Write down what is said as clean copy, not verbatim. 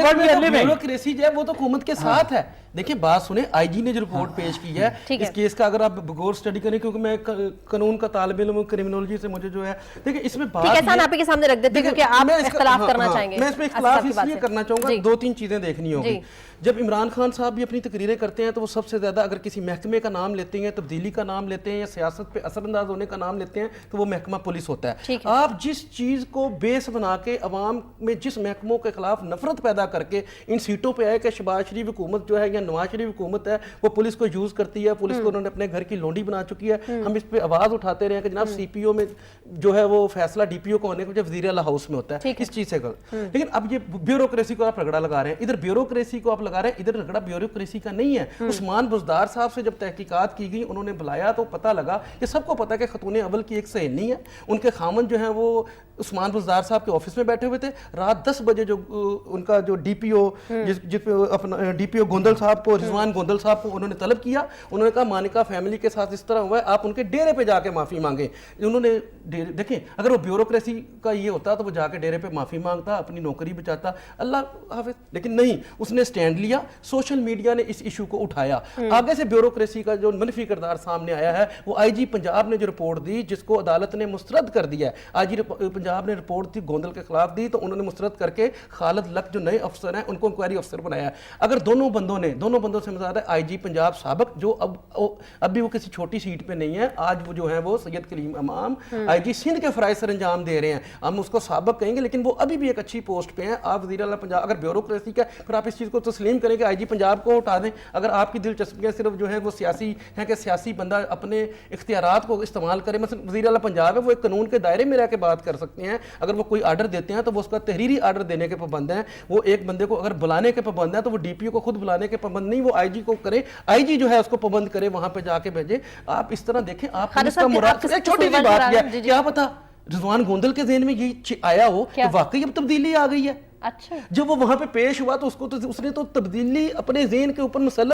Bureaucracy जो है वो तो हुकूमत के साथ है। देखिए बात सुने, आईजी ने जो रिपोर्ट पेश की है इस केस का, अगर आप गौर स्टडी करें, क्योंकि मैं कानून का तालिब इल्म हूं, क्रिमिनोलॉजी से मुझे जो है, देखिए इसमें बात आप के सामने रख देते हैं क्योंकि आप इख्तिलाफ करना चाहेंगे। मैं इसमें इख्तिलाफ इसलिए करना चाहूंगा, दो तीन चीजें देखनी होगी। जब इमरान खान साहब भी अपनी तकरीरें करते हैं तो वो सबसे ज्यादा अगर किसी महकमे का नाम लेते हैं, तब्दीली का नाम लेते हैं या सियासत पे असरअंदाज होने का नाम लेते हैं तो वो महकमा पुलिस होता है। आप जिस चीज को बेस बना के अवाम में जिस महकमों के खिलाफ नफरत पैदा करके इन सीटों पे आए कि शहबाज शरीफ हुकूमत जो है या नवाज शरीफ हुकूमत है वो पुलिस को यूज करती है, पुलिस को उन्होंने अपने घर की लोंडी बना चुकी है, हम इस पे आवाज उठाते रहे कि जनाब सीपीओ में जो है वो फैसला डीपीओ को होने को जब वज़ीर आला हाउस में होता है, इस चीज से गलत। लेकिन अब ये ब्यूरोक्रेसी को आप रगड़ा लगा रहे हैं, इधर ब्यूरोक्रेसी को आप लगा रहे हैं, इधर रगड़ा ब्यूरोक्रेसी का नहीं है। उस्मान बुज़दार साहब से जब तहकीकात की गई, उन्होंने बुलाया तो पता लगा कि सबको पता है कि खतून अव्वल की एक सहेली है, उनके खामन जो है वो उस्मान बुज़दार साहब के ऑफिस में बैठे हुए थे। रात 10 बजे जो उनका जो डीपीओ अपना डीपीओ गोंदल साहब को, रिजवान गोंदल साहब को उन्होंने तलब किया, उन्होंने कहा मानिका फैमिली के साथ इस तरह हुआ है, आप उनके डेरे पे जाके माफी मांगे। उन्होंने देखें, अगर वो ब्यूरोक्रेसी का ये होता तो वो जाके डेरे पे माफी मांगता, अपनी नौकरी बचाता, अल्लाह हाफिज। लेकिन नहीं, उसने स्टैंड लिया, सोशल मीडिया ने इस इशू को उठाया। आगे से ब्यूरोक्रेसी का जो मनफी किरदार सामने आया है वो आईजी पंजाब ने जो रिपोर्ट दी, जिसको अदालत ने मुस्तरद कर दिया है। आईजी पंजाब ने रिपोर्ट दी, गोंदल के खिलाफ दी, तो उन्होंने मुस्तरद करके खालिद लक जो नए अफसर हैं उनको इंक्वायरी अफसर बनाया है। अगर दोनों बंदों से मजाद है आईजी पंजाब साबिक जो अब भी वो किसी छोटी सीट पे नहीं है, आज वो जो है वो सैयद कलीम इमाम आईजी सिंध के फराइज सर अंजाम दे रहे हैं, हम उसको साबिक कहेंगे, लेकिन वो अभी भी एक अच्छी पोस्ट पे हैं। आप वज़ीर आला पंजाब, अगर ब्यूरोक्रेसी का फिर आप इस चीज़ को तस्लीम करें कि आईजी पंजाब को हटा दें। अगर आपकी दिलचस्पियाँ सिर्फ जो है वो सियासी हैं कि सियासी बंदा अपने इख्तियारात को इस्तेमाल करे, मतलब वज़ीर आला पंजाब है वो एक कानून के दायरे में रह के बात कर सकते हैं। अगर वो कोई आर्डर देते हैं तो वो उसका तहरीरी आर्डर देने के पाबंद हैं। वो एक बंदे को अगर बुलाने के पाबंद है तो वो डीपीओ को खुद बुलाने के पाबंद नहीं, वो आईजी को करे, आईजी जो है उसको पाबंद करे, वहां पे जाके भेजे। आप इस तरह देखें, आप इसका मुराद छोटी सी बात है, क्या पता रिजवान गोंदल के ज़हन में ये आया हो कि वाकई अब तब्दीली आ गई है। अच्छा, जब वो वहां पे पेश हुआ तो उसको तो उसने तो तब्दीली अपने ज़हन के ऊपर मुसल्लम